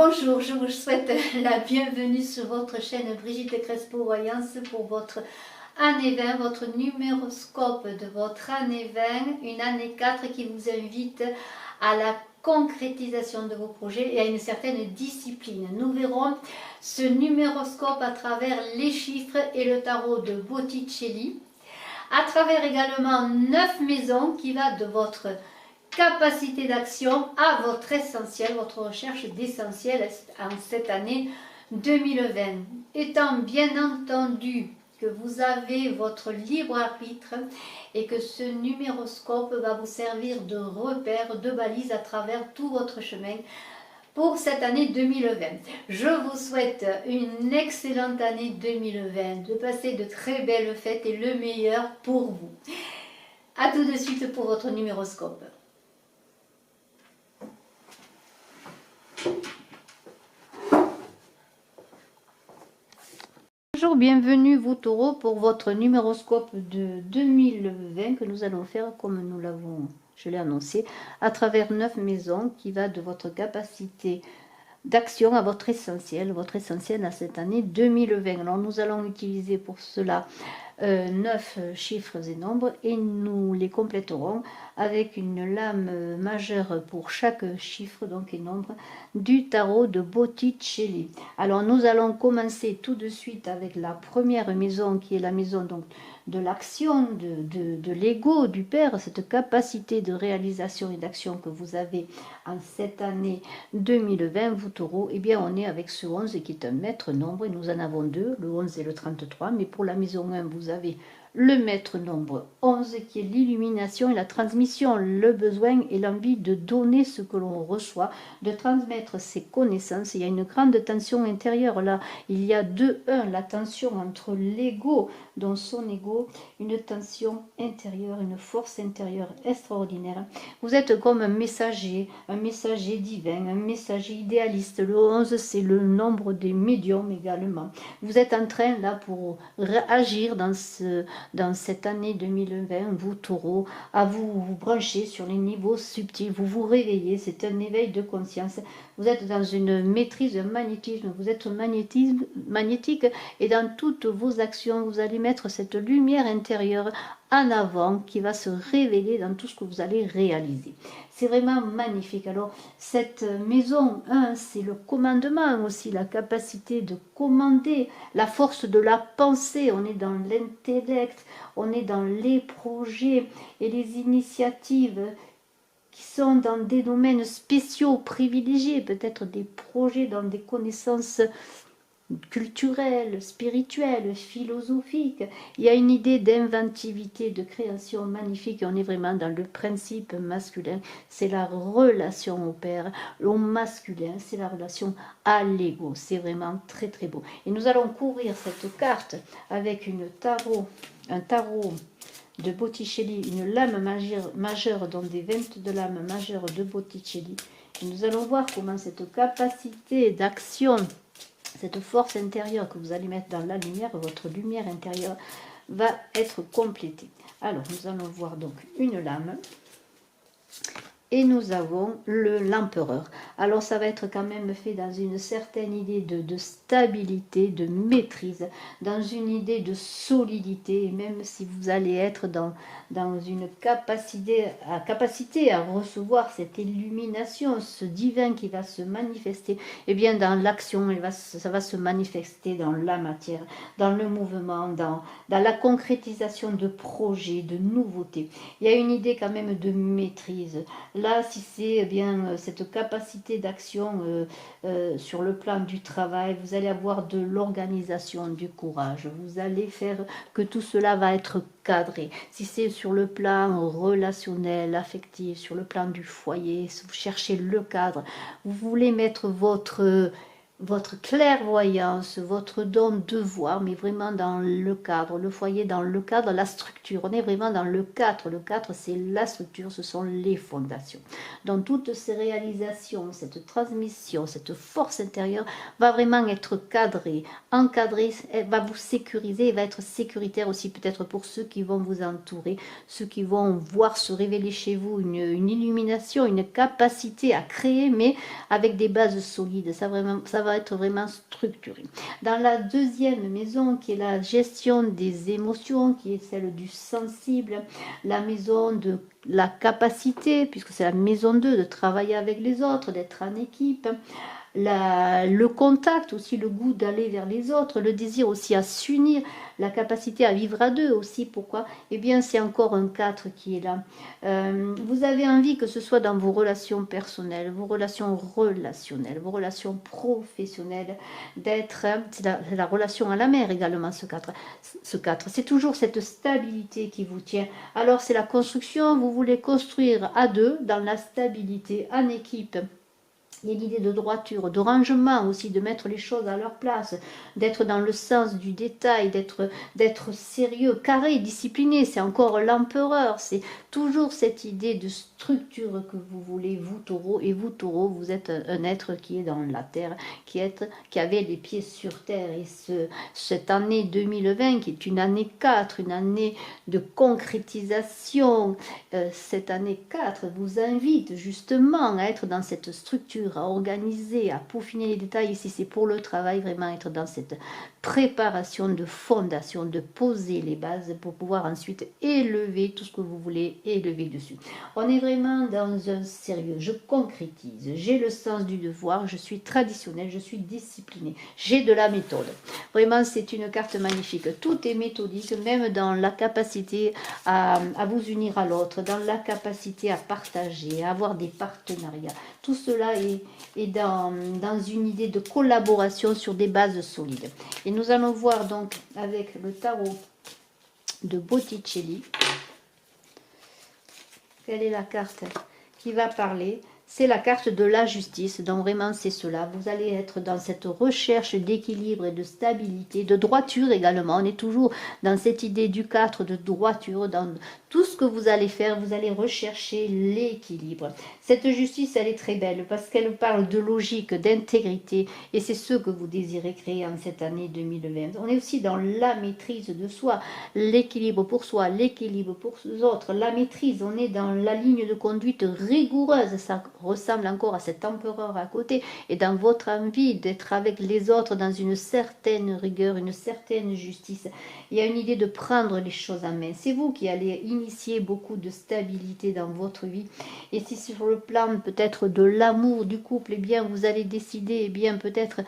Bonjour, je vous souhaite la bienvenue sur votre chaîne Brigitte Crespo Voyance pour votre année 20, votre numéroscope de votre année 20, une année 4 qui vous invite à la concrétisation de vos projets et à une certaine discipline. Nous verrons ce numéroscope à travers les chiffres et le tarot de Botticelli, à travers également 9 maisons qui va de votre capacité d'action à votre essentiel, votre recherche d'essentiel en cette année 2020. Étant bien entendu que vous avez votre libre arbitre et que ce numéroscope va vous servir de repère, de balise à travers tout votre chemin pour cette année 2020. Je vous souhaite une excellente année 2020, de passer de très belles fêtes et le meilleur pour vous. A tout de suite pour votre numéroscope. Bonjour, bienvenue vous taureaux pour votre numéroscope de 2020 que nous allons faire comme nous l'avons, je l'ai annoncé, à travers 9 maisons qui va de votre capacité d'action à votre essentiel à cette année 2020. Alors nous allons utiliser pour cela 9 chiffres et nombres et nous les compléterons avec une lame majeure pour chaque chiffre donc et nombre du tarot de Botticelli. Alors nous allons commencer tout de suite avec la première maison qui est la maison donc de l'action, de l'ego du père, cette capacité de réalisation et d'action que vous avez en cette année 2020, vous taureaux, eh bien on est avec ce 11 qui est un maître nombre et nous en avons deux, le 11 et le 33, mais pour la maison 1 vous avez le maître nombre 11 qui est l'illumination et la transmission, le besoin et l'envie de donner ce que l'on reçoit, de transmettre ses connaissances. Il y a une grande tension intérieure là, il y a 2-1, la tension entre l'ego, dans son ego, une tension intérieure, une force intérieure extraordinaire. Vous êtes comme un messager divin, un messager idéaliste. Le 11 c'est le nombre des médiums également. Vous êtes en train là pour agir dans cette année 2020, vous taureaux, à vous brancher sur les niveaux subtils, vous vous réveillez, c'est un éveil de conscience, vous êtes dans une maîtrise, un magnétisme, vous êtes magnétique et dans toutes vos actions, vous allez mettre cette lumière intérieure en avant qui va se révéler dans tout ce que vous allez réaliser. C'est vraiment magnifique. Alors cette maison 1, c'est le commandement aussi, la capacité de commander, la force de la pensée, on est dans l'intellect, on est dans les projets et les initiatives qui sont dans des domaines spéciaux, privilégiés, peut-être des projets dans des connaissances culturelle, spirituelle, philosophique. Il y a une idée d'inventivité, de création magnifique. On est vraiment dans le principe masculin. C'est la relation au père. Au masculin, c'est la relation à l'ego. C'est vraiment très très beau. Et nous allons couvrir cette carte avec un tarot de Botticelli, une lame majeure, dont des 22 lames majeures de Botticelli. Et nous allons voir comment cette capacité d'action, cette force intérieure que vous allez mettre dans la lumière, votre lumière intérieure, va être complétée. Alors, nous allons voir donc une lame. Et nous avons l'empereur. Alors ça va être quand même fait dans une certaine idée de stabilité, de maîtrise, dans une idée de solidité, et même si vous allez être dans une capacité à recevoir cette illumination, ce divin qui va se manifester, et bien dans l'action, ça va se manifester dans la matière, dans le mouvement, dans la concrétisation de projets, de nouveautés. Il y a une idée quand même de maîtrise. Là, si c'est bien cette capacité d'action sur le plan du travail, vous allez avoir de l'organisation, du courage. Vous allez faire que tout cela va être cadré. Si c'est sur le plan relationnel, affectif, sur le plan du foyer, si vous cherchez le cadre, vous voulez mettre votre votre clairvoyance, votre don de voir, mais vraiment dans le cadre, le foyer dans le cadre, la structure. On est vraiment dans le 4. Le 4, c'est la structure, ce sont les fondations. Donc toutes ces réalisations, cette transmission, cette force intérieure va vraiment être cadrée, encadrée, elle va vous sécuriser, et va être sécuritaire aussi peut-être pour ceux qui vont vous entourer, ceux qui vont voir se révéler chez vous une illumination, une capacité à créer, mais avec des bases solides. Ça va être vraiment structuré. Dans la deuxième maison, qui est la gestion des émotions, qui est celle du sensible, la maison de la capacité, puisque c'est la maison 2, de travailler avec les autres, d'être en équipe, le contact aussi, le goût d'aller vers les autres, le désir aussi à s'unir, la capacité à vivre à deux aussi. Pourquoi? Eh bien, c'est encore un 4 qui est là. Vous avez envie, que ce soit dans vos relations personnelles, vos relations relationnelles, vos relations professionnelles, d'être, c'est la relation à la mer également, ce 4. C'est toujours cette stabilité qui vous tient. Alors, c'est la construction, vous voulez construire à deux, dans la stabilité, en équipe. Il y a l'idée de droiture, de rangement aussi, de mettre les choses à leur place, d'être dans le sens du détail, d'être sérieux, carré, discipliné. C'est encore l'empereur. C'est toujours cette idée de structure que vous voulez, vous taureau. Et vous taureau, vous êtes un être qui est dans la terre, qui avait les pieds sur terre. Et cette année 2020, qui est une année 4, une année de concrétisation, cette année 4 vous invite justement à être dans cette structure, à organiser, à peaufiner les détails. Ici, c'est pour le travail, vraiment être dans cette préparation de fondation, de poser les bases pour pouvoir ensuite élever tout ce que vous voulez élever dessus. On est vraiment dans un sérieux. Je concrétise, j'ai le sens du devoir, je suis traditionnelle, je suis disciplinée, j'ai de la méthode. Vraiment, c'est une carte magnifique. Tout est méthodique, même dans la capacité à vous unir à l'autre, dans la capacité à partager, à avoir des partenariats. Tout cela est dans une idée de collaboration sur des bases solides. Et nous allons voir donc avec le tarot de Botticelli, quelle est la carte qui va parler. C'est la carte de la justice, donc vraiment c'est cela. Vous allez être dans cette recherche d'équilibre et de stabilité, de droiture également. On est toujours dans cette idée du 4, de droiture. Dans tout ce que vous allez faire, vous allez rechercher l'équilibre. Cette justice, elle est très belle parce qu'elle parle de logique, d'intégrité. Et c'est ce que vous désirez créer en cette année 2020. On est aussi dans la maîtrise de soi, l'équilibre pour soi, l'équilibre pour les autres, la maîtrise. On est dans la ligne de conduite rigoureuse. Ça ressemble encore à cet empereur à côté, et dans votre envie d'être avec les autres dans une certaine rigueur, une certaine justice. Il y a une idée de prendre les choses en main. C'est vous qui allez initier beaucoup de stabilité dans votre vie. Et si sur le plan peut-être de l'amour du couple, eh bien vous allez décider, eh bien peut-être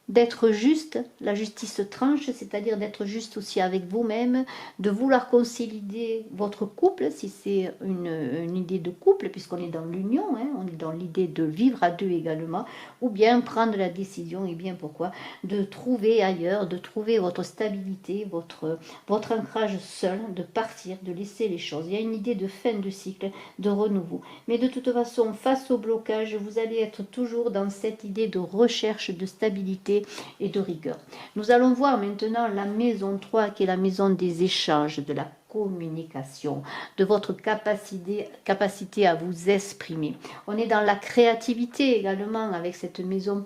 d'être juste, la justice tranche, c'est-à-dire d'être juste aussi avec vous-même, de vouloir consolider votre couple, si c'est une idée de couple, puisqu'on est dans l'union, hein, on est dans l'idée de vivre à deux également, ou bien prendre la décision, et bien pourquoi, de trouver ailleurs, de trouver votre stabilité, votre ancrage seul, de partir, de laisser les choses. Il y a une idée de fin de cycle, de renouveau. Mais de toute façon, face au blocage, vous allez être toujours dans cette idée de recherche de stabilité et de rigueur. Nous allons voir maintenant la maison 3, qui est la maison des échanges, de la communication, de votre capacité à vous exprimer. On est dans la créativité également avec cette maison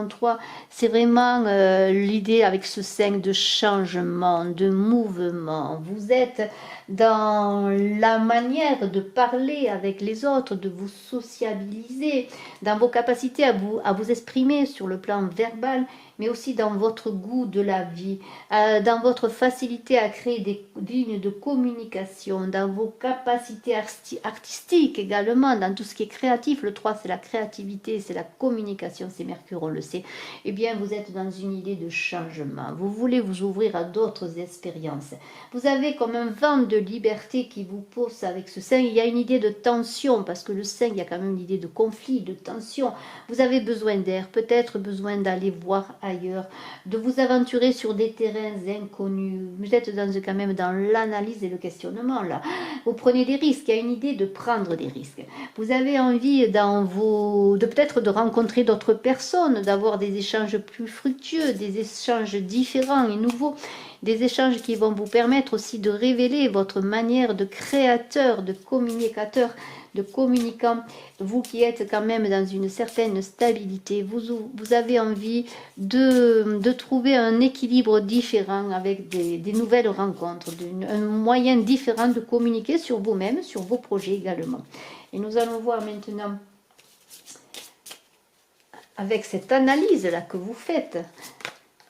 3, c'est vraiment l'idée avec ce 5 de changement, de mouvement. Vous êtes dans la manière de parler avec les autres, de vous sociabiliser, dans vos capacités à vous exprimer sur le plan verbal, mais aussi dans votre goût de la vie, dans votre facilité à créer des lignes de communication, dans vos capacités artistiques également, dans tout ce qui est créatif. Le 3, c'est la créativité, c'est la communication, c'est Mercure, on le sait. Eh bien, vous êtes dans une idée de changement. Vous voulez vous ouvrir à d'autres expériences. Vous avez comme un vent de liberté qui vous pousse avec ce 5. Il y a une idée de tension, parce que le 5, il y a quand même une idée de conflit, de tension. Vous avez besoin d'air, peut-être besoin d'aller voir ailleurs, de vous aventurer sur des terrains inconnus. Vous êtes quand même dans l'analyse et le questionnement là. Vous prenez des risques, il y a une idée de prendre des risques. Vous avez envie de peut-être de rencontrer d'autres personnes, d'avoir des échanges plus fructueux, des échanges différents et nouveaux, des échanges qui vont vous permettre aussi de révéler votre manière de créateur, de communicateur, de communicant. Vous qui êtes quand même dans une certaine stabilité, vous avez envie de trouver un équilibre différent avec des nouvelles rencontres, un moyen différent de communiquer sur vous-même, sur vos projets également. Et nous allons voir maintenant, avec cette analyse-là que vous faites,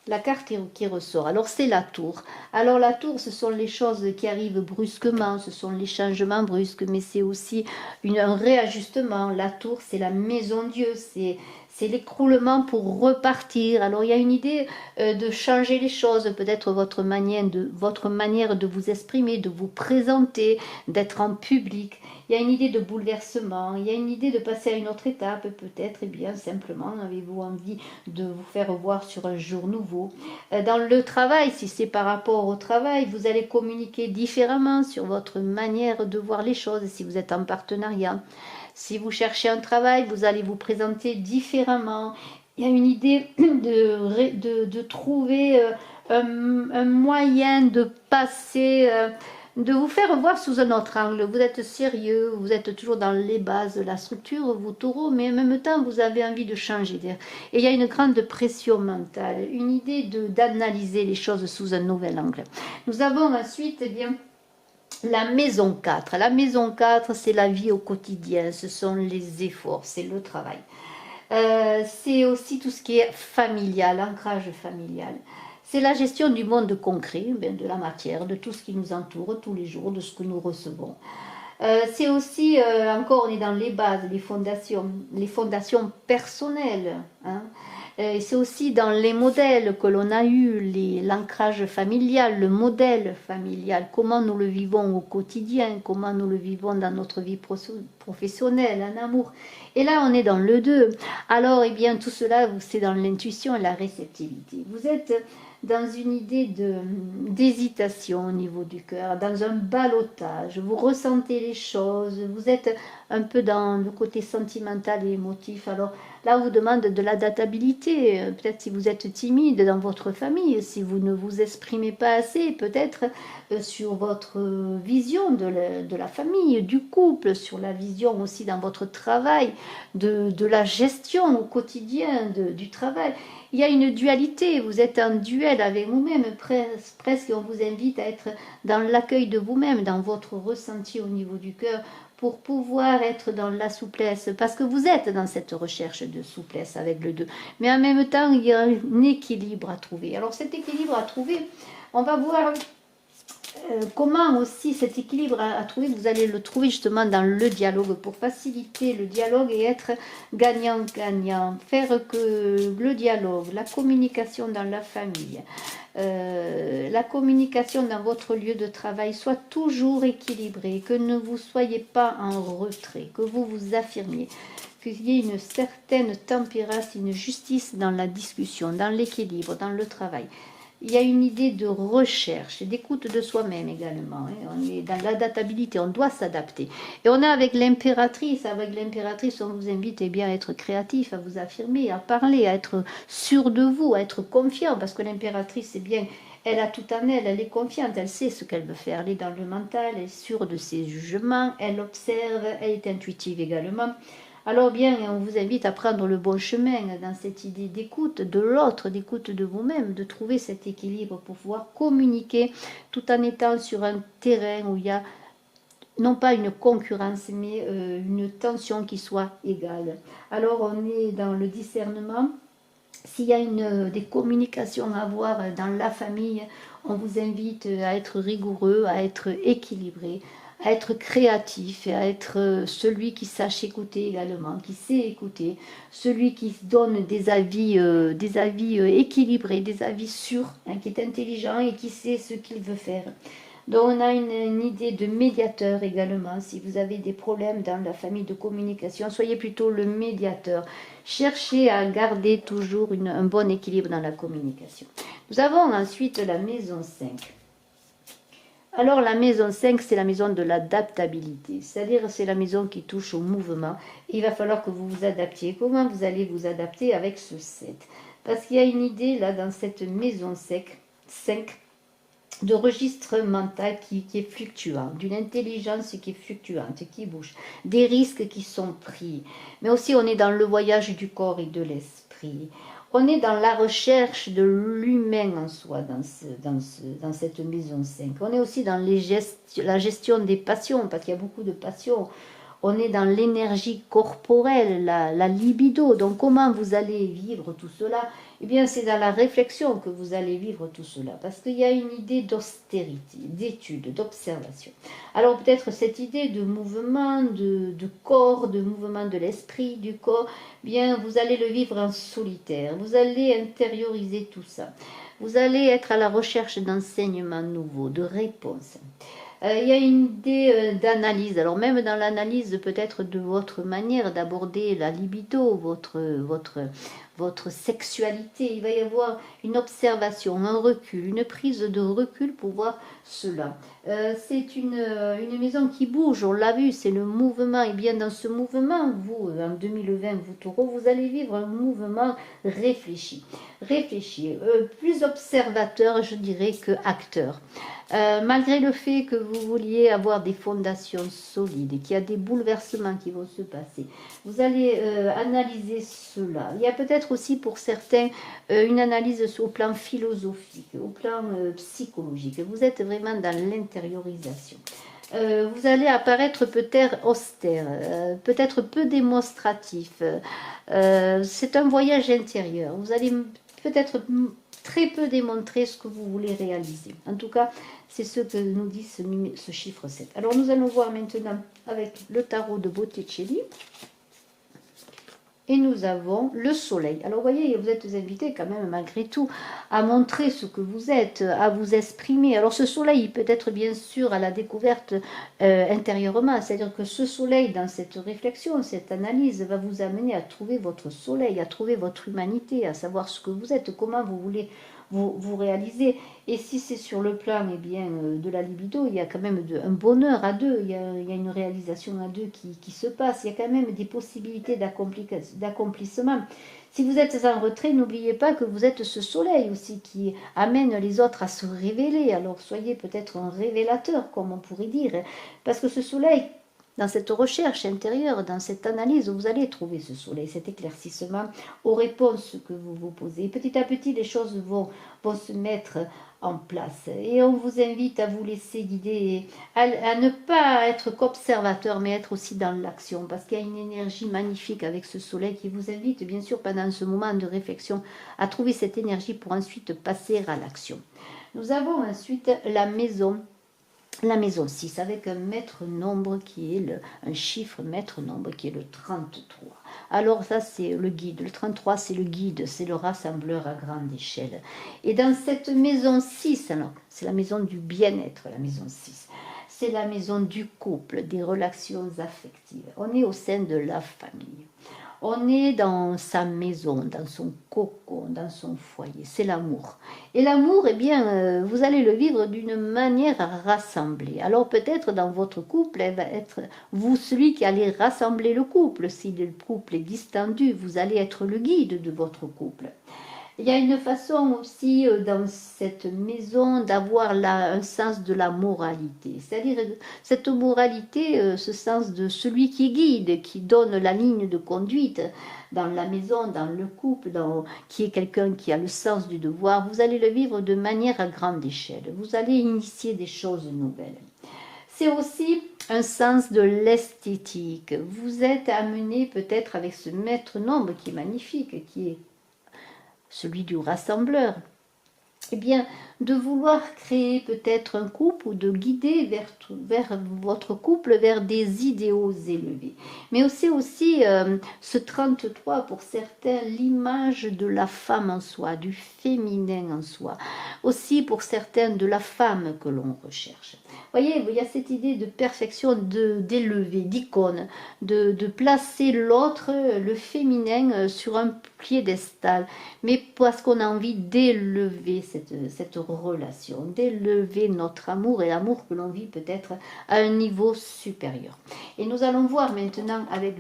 la carte qui ressort. Alors c'est la tour. Alors la tour, ce sont les choses qui arrivent brusquement, ce sont les changements brusques, mais c'est aussi un réajustement. La tour, c'est la maison Dieu, c'est l'écroulement pour repartir. Alors il y a une idée de changer les choses, peut-être votre manière de vous exprimer, de vous présenter, d'être en public. Il y a une idée de bouleversement, il y a une idée de passer à une autre étape, peut-être, et bien simplement, avez-vous envie de vous faire voir sur un jour nouveau. Dans le travail, si c'est par rapport au travail, vous allez communiquer différemment sur votre manière de voir les choses, si vous êtes en partenariat. Si vous cherchez un travail, vous allez vous présenter différemment. Il y a une idée de trouver un moyen de passer... de vous faire voir sous un autre angle. Vous êtes sérieux, vous êtes toujours dans les bases de la structure, vous taureaux, mais en même temps, vous avez envie de changer d'air. Et il y a une grande pression mentale, une idée d'analyser les choses sous un nouvel angle. Nous avons ensuite, eh bien, la maison 4. La maison 4, c'est la vie au quotidien, ce sont les efforts, c'est le travail. C'est aussi tout ce qui est familial, ancrage familial. C'est la gestion du monde concret, de la matière, de tout ce qui nous entoure tous les jours, de ce que nous recevons. C'est aussi, encore on est dans les bases, les fondations personnelles. Hein. C'est aussi dans les modèles que l'on a eus, l'ancrage familial, le modèle familial, comment nous le vivons au quotidien, comment nous le vivons dans notre vie professionnelle, en amour. Et là, on est dans le 2. Alors, eh bien, tout cela, c'est dans l'intuition et la réceptivité. Vous êtes dans une idée d'hésitation au niveau du cœur, dans un ballottage, vous ressentez les choses, vous êtes un peu dans le côté sentimental et émotif. Alors là, on vous demande de l'adaptabilité, peut-être si vous êtes timide dans votre famille, si vous ne vous exprimez pas assez, peut-être sur votre vision de la famille, du couple, sur la vision aussi dans votre travail, de la gestion au quotidien du travail. Il y a une dualité, vous êtes en duel avec vous-même, presque on vous invite à être dans l'accueil de vous-même, dans votre ressenti au niveau du cœur, pour pouvoir être dans la souplesse, parce que vous êtes dans cette recherche de souplesse avec le 2. Mais en même temps, il y a un équilibre à trouver. Alors cet équilibre à trouver, on va voir comment aussi cet équilibre à trouver, vous allez le trouver justement dans le dialogue, pour faciliter le dialogue et être gagnant-gagnant, faire que le dialogue, la communication dans la famille, la communication dans votre lieu de travail soit toujours équilibrée, que ne vous soyez pas en retrait, que vous vous affirmiez, qu'il y ait une certaine tempérance, une justice dans la discussion, dans l'équilibre, dans le travail. Il y a une idée de recherche, d'écoute de soi-même également. Hein. On est dans l'adaptabilité, on doit s'adapter. Et on est avec l'impératrice. Avec l'impératrice, on vous invite bien, à être créatif, à vous affirmer, à parler, à être sûr de vous, à être confiant. Parce que l'impératrice, c'est bien, elle a tout en elle, elle est confiante, elle sait ce qu'elle veut faire. Elle est dans le mental, elle est sûre de ses jugements, elle observe, elle est intuitive également. Alors bien, on vous invite à prendre le bon chemin dans cette idée d'écoute de l'autre, d'écoute de vous-même, de trouver cet équilibre pour pouvoir communiquer tout en étant sur un terrain où il y a non pas une concurrence, mais une tension qui soit égale. Alors on est dans le discernement. S'il y a des communications à avoir dans la famille, on vous invite à être rigoureux, à être équilibré, à être créatif et à être celui qui sache écouter également, qui sait écouter, celui qui donne des avis équilibrés, des avis sûrs, hein, qui est intelligent et qui sait ce qu'il veut faire. Donc on a une idée de médiateur également. Si vous avez des problèmes dans la famille de communication, soyez plutôt le médiateur. Cherchez à garder toujours un bon équilibre dans la communication. Nous avons ensuite la maison 5. Alors la maison 5, c'est la maison de l'adaptabilité, c'est-à-dire c'est la maison qui touche au mouvement. Il va falloir que vous vous adaptiez. Comment vous allez vous adapter avec ce 7? Parce qu'il y a une idée là dans cette maison 5 de registre mental qui est fluctuant, d'une intelligence qui est fluctuante, qui bouge, des risques qui sont pris. Mais aussi on est dans le voyage du corps et de l'esprit. On est dans la recherche de l'humain en soi, dans cette maison 5. On est aussi dans la gestion des passions, parce qu'il y a beaucoup de passions. On est dans l'énergie corporelle, la libido. Donc comment vous allez vivre tout cela? Eh bien c'est dans la réflexion que vous allez vivre tout cela. Parce qu'il y a une idée d'austérité, d'étude, d'observation. Alors peut-être cette idée de mouvement, de corps, de mouvement de l'esprit, du corps, bien vous allez le vivre en solitaire. Vous allez intérioriser tout ça. Vous allez être à la recherche d'enseignements nouveaux, de réponses. Il y a une idée d'analyse. Alors même dans l'analyse peut-être de votre manière d'aborder la libido, votre sexualité, il va y avoir une observation, un recul, une prise de recul pour voir cela. C'est une maison qui bouge, on l'a vu, c'est le mouvement. Et bien dans ce mouvement, vous, en 2020, vous taureau, vous allez vivre un mouvement réfléchi. Plus observateur, je dirais, que acteur. Malgré le fait que vous vouliez avoir des fondations solides et qu'il y a des bouleversements qui vont se passer, vous allez analyser cela. Il y a peut-être aussi pour certains une analyse au plan philosophique, au plan psychologique. Vous êtes vraiment dans l'intériorisation. Vous allez apparaître peut-être austère, peut-être peu démonstratif. C'est un voyage intérieur. Vous allez peut-être très peu démontrer ce que vous voulez réaliser. En tout cas, c'est ce que nous dit ce chiffre 7. Alors nous allons voir maintenant avec le tarot de Botticelli. Et nous avons le soleil. Alors vous voyez, vous êtes invités quand même malgré tout à montrer ce que vous êtes, à vous exprimer. Alors ce soleil peut être bien sûr à la découverte intérieurement. C'est-à-dire que ce soleil dans cette réflexion, cette analyse va vous amener à trouver votre soleil, à trouver votre humanité, à savoir ce que vous êtes, comment vous voulez vous réaliser. Et si c'est sur le plan bien, de la libido, il y a quand même un bonheur à deux, il y a une réalisation à deux qui se passe, il y a quand même des possibilités d'accomplissement. Si vous êtes en retrait, n'oubliez pas que vous êtes ce soleil aussi qui amène les autres à se révéler. Alors soyez peut-être un révélateur, comme on pourrait dire, parce que ce soleil, dans cette recherche intérieure, dans cette analyse, vous allez trouver ce soleil, cet éclaircissement aux réponses que vous vous posez. Petit à petit, les choses vont se mettre en place. Et on vous invite à vous laisser guider, à ne pas être qu'observateur, mais être aussi dans l'action, parce qu'il y a une énergie magnifique avec ce soleil qui vous invite, bien sûr, pendant ce moment de réflexion, à trouver cette énergie pour ensuite passer à l'action. Nous avons ensuite la maison 6 avec un maître nombre qui est un chiffre maître nombre qui est le 33. Alors ça c'est le guide, le 33 c'est le guide, c'est le rassembleur à grande échelle. Et dans cette maison 6, alors c'est la maison du bien-être, la maison 6. C'est la maison du couple, des relations affectives. On est au sein de la famille. On est dans sa maison, dans son cocon, dans son foyer. C'est l'amour. Et l'amour, eh bien, vous allez le vivre d'une manière à rassembler. Alors peut-être dans votre couple, elle va être vous celui qui allez rassembler le couple. Si le couple est distendu, vous allez être le guide de votre couple. Il y a une façon aussi dans cette maison d'avoir un sens de la moralité. C'est-à-dire cette moralité, ce sens de celui qui guide, qui donne la ligne de conduite dans la maison, dans le couple, qui est quelqu'un qui a le sens du devoir. Vous allez le vivre de manière à grande échelle. Vous allez initier des choses nouvelles. C'est aussi un sens de l'esthétique. Vous êtes amené peut-être avec ce maître nombre qui est magnifique, qui est celui du rassembleur. eh bien, de vouloir créer peut-être un couple ou de guider vers votre couple vers des idéaux élevés. Mais aussi ce 33 pour certains, l'image de la femme en soi, du féminin en soi. Aussi pour certains, de la femme que l'on recherche. Vous voyez, il y a cette idée de perfection, d'élever, d'icône, de placer l'autre, le féminin, sur un piédestal, mais parce qu'on a envie d'élever cette relation, d'élever notre amour et l'amour que l'on vit peut-être à un niveau supérieur. Et nous allons voir maintenant avec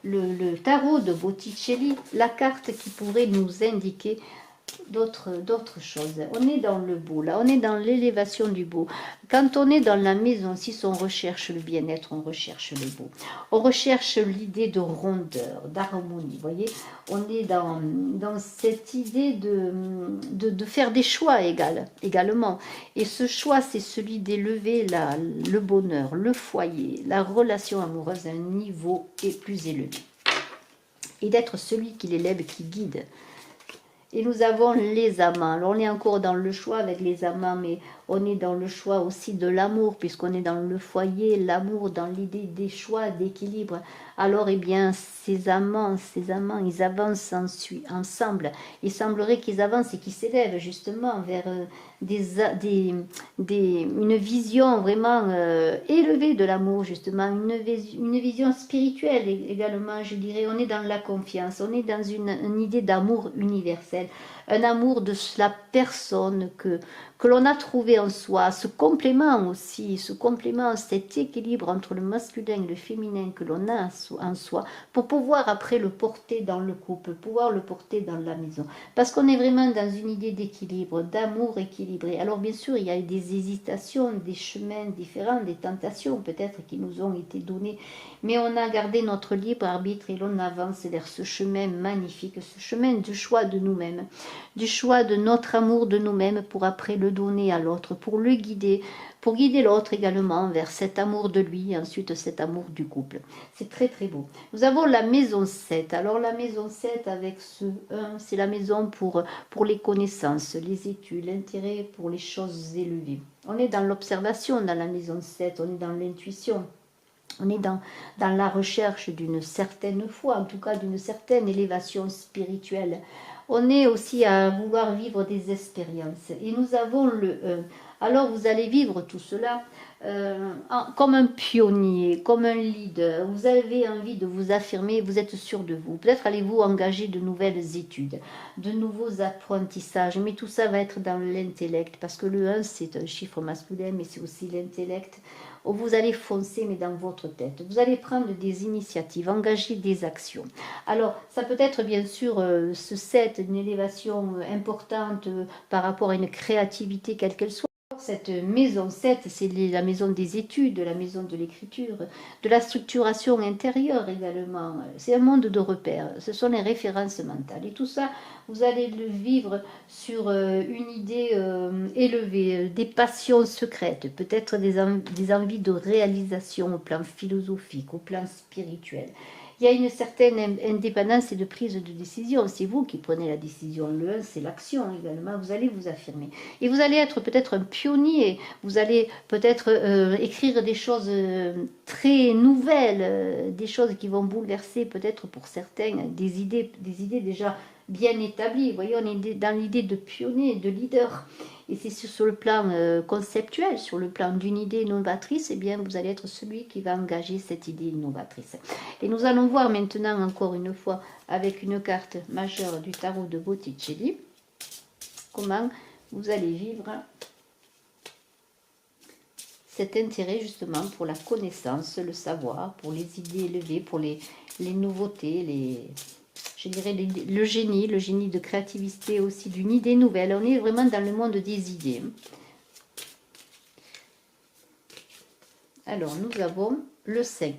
le tarot de Botticelli, la carte qui pourrait nous indiquer d'autres choses. On est dans le beau, là, on est dans l'élévation du beau. Quand on est dans la maison, si on recherche le bien-être, on recherche le beau. On recherche l'idée de rondeur, d'harmonie, vous voyez. On est dans cette idée de faire des choix également. Et ce choix, c'est celui d'élever le bonheur, le foyer, la relation amoureuse à un niveau plus élevé. Et d'être celui qui l'élève, qui guide. Et nous avons les amants. Alors on est encore dans le choix avec les amants, mais on est dans le choix aussi de l'amour, puisqu'on est dans le foyer, l'amour, dans l'idée des choix, d'équilibre. Alors, eh bien, ces amants, ils avancent ensemble. Il semblerait qu'ils avancent et qu'ils s'élèvent justement vers une vision vraiment élevée de l'amour, justement, une vision spirituelle également, je dirais. On est dans la confiance, on est dans une idée d'amour universel, un amour de la personne que l'on a trouvé en soi, ce complément aussi, cet équilibre entre le masculin et le féminin que l'on a en soi, pour pouvoir après le porter dans le couple, pouvoir le porter dans la maison. Parce qu'on est vraiment dans une idée d'équilibre, d'amour équilibré. Alors bien sûr, il y a des hésitations, des chemins différents, des tentations peut-être qui nous ont été données, mais on a gardé notre libre arbitre et l'on avance vers ce chemin magnifique, ce chemin du choix de nous-mêmes, du choix de notre amour de nous-mêmes pour après le donner à l'autre, pour le guider, pour guider l'autre également vers cet amour de lui et ensuite cet amour du couple. C'est très très beau. Nous avons la maison 7. Alors la maison 7 avec ce 1, c'est la maison pour les connaissances, les études, l'intérêt pour les choses élevées. On est dans l'observation dans la maison 7, on est dans l'intuition. On est dans la recherche d'une certaine foi, en tout cas d'une certaine élévation spirituelle. On est aussi à vouloir vivre des expériences. Et nous avons le 1. Alors vous allez vivre tout cela comme un pionnier, comme un leader. Vous avez envie de vous affirmer, vous êtes sûr de vous. Peut-être allez-vous engager de nouvelles études, de nouveaux apprentissages. Mais tout ça va être dans l'intellect, parce que le 1, c'est un chiffre masculin, mais c'est aussi l'intellect. Vous allez foncer, mais dans votre tête. Vous allez prendre des initiatives, engager des actions. Alors, ça peut être bien sûr ce 7, une élévation importante par rapport à une créativité quelle qu'elle soit. Cette maison 7, c'est la maison des études, la maison de l'écriture, de la structuration intérieure également. C'est un monde de repères, ce sont les références mentales. Et tout ça, vous allez le vivre sur une idée élevée, des passions secrètes, peut-être des envies de réalisation au plan philosophique, au plan spirituel. Il y a une certaine indépendance et de prise de décision. C'est vous qui prenez la décision. Le 1, c'est l'action également. Vous allez vous affirmer. Et vous allez être peut-être un pionnier. Vous allez peut-être écrire des choses très nouvelles, des choses qui vont bouleverser peut-être pour certains des idées déjà bien établies. Vous voyez, on est dans l'idée de pionnier, de leader. Et c'est sur le plan conceptuel, sur le plan d'une idée novatrice, eh bien, vous allez être celui qui va engager cette idée novatrice. Et nous allons voir maintenant, encore une fois, avec une carte majeure du tarot de Botticelli, comment vous allez vivre cet intérêt justement pour la connaissance, le savoir, pour les idées élevées, pour les nouveautés, je dirais le génie de créativité aussi, d'une idée nouvelle. On est vraiment dans le monde des idées. Alors, nous avons le 5.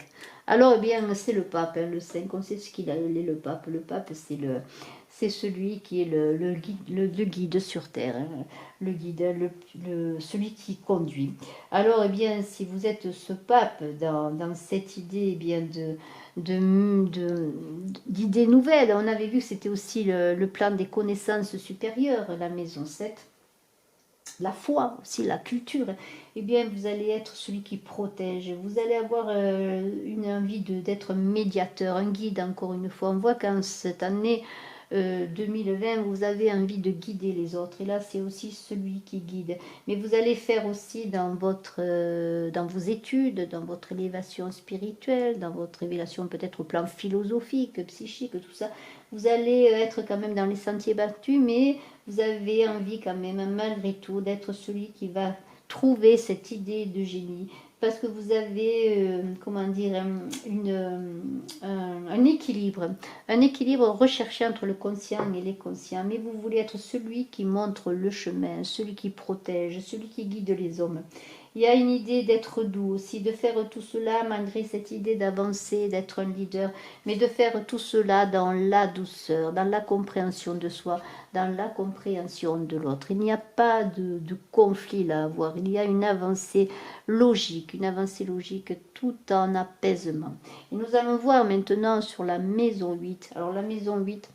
Alors, eh bien, c'est le pape, hein, le 5, on sait ce qu'il est, le pape. Le pape, c'est celui qui est le guide sur terre, hein, le guide, celui qui conduit. Alors, eh bien, si vous êtes ce pape dans cette idée, eh bien, d'idées nouvelles, on avait vu que c'était aussi le plan des connaissances supérieures, la maison 7. la foi aussi, la culture, eh bien vous allez être celui qui protège. Vous allez avoir une envie d'être médiateur, un guide encore une fois. On voit qu'en cette année 2020, vous avez envie de guider les autres. Et là, c'est aussi celui qui guide. Mais vous allez faire aussi dans vos études, dans votre élévation spirituelle, dans votre révélation peut-être au plan philosophique, psychique, tout ça. Vous allez être quand même dans les sentiers battus, mais vous avez envie quand même, malgré tout, d'être celui qui va trouver cette idée de génie, parce que vous avez, comment dire, un équilibre recherché entre le conscient et l'inconscient, mais vous voulez être celui qui montre le chemin, celui qui protège, celui qui guide les hommes. Il y a une idée d'être doux aussi, de faire tout cela malgré cette idée d'avancer, d'être un leader, mais de faire tout cela dans la douceur, dans la compréhension de soi, dans la compréhension de l'autre. Il n'y a pas de conflit là à avoir, il y a une avancée logique tout en apaisement. Et nous allons voir maintenant sur la maison 8. Alors la maison 8,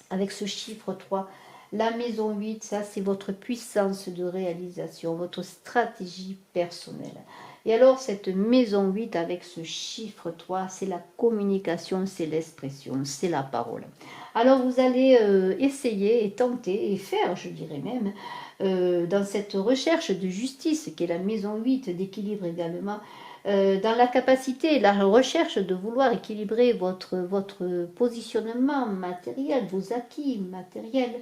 avec ce chiffre 3, la maison 8, ça c'est votre puissance de réalisation, votre stratégie personnelle. Et alors cette maison 8 avec ce chiffre 3, c'est la communication, c'est l'expression, c'est la parole. Alors vous allez essayer et tenter et faire, je dirais même, dans cette recherche de justice qui est la maison 8, d'équilibre également, dans la capacité, la recherche de vouloir équilibrer votre positionnement matériel, vos acquis matériels,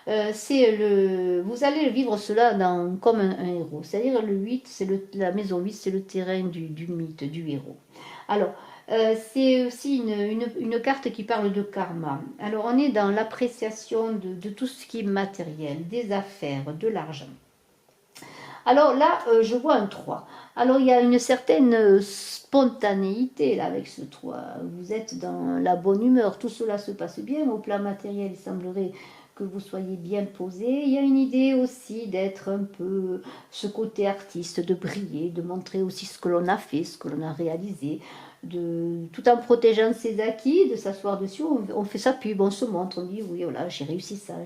vous allez vivre cela comme un héros. C'est-à-dire le 8, la maison 8, c'est le terrain du mythe, du héros. Alors, c'est aussi une carte qui parle de karma. Alors, on est dans l'appréciation de tout ce qui est matériel, des affaires, de l'argent. Alors là, je vois un 3. Alors il y a une certaine spontanéité là avec ce 3. Vous êtes dans la bonne humeur, tout cela se passe bien. Au plan matériel, il semblerait que vous soyez bien posé. Il y a une idée aussi d'être un peu ce côté artiste, de briller, de montrer aussi ce que l'on a fait, ce que l'on a réalisé, tout en protégeant ses acquis, de s'asseoir dessus. On fait sa pub, on se montre, on dit oui, voilà, j'ai réussi ça.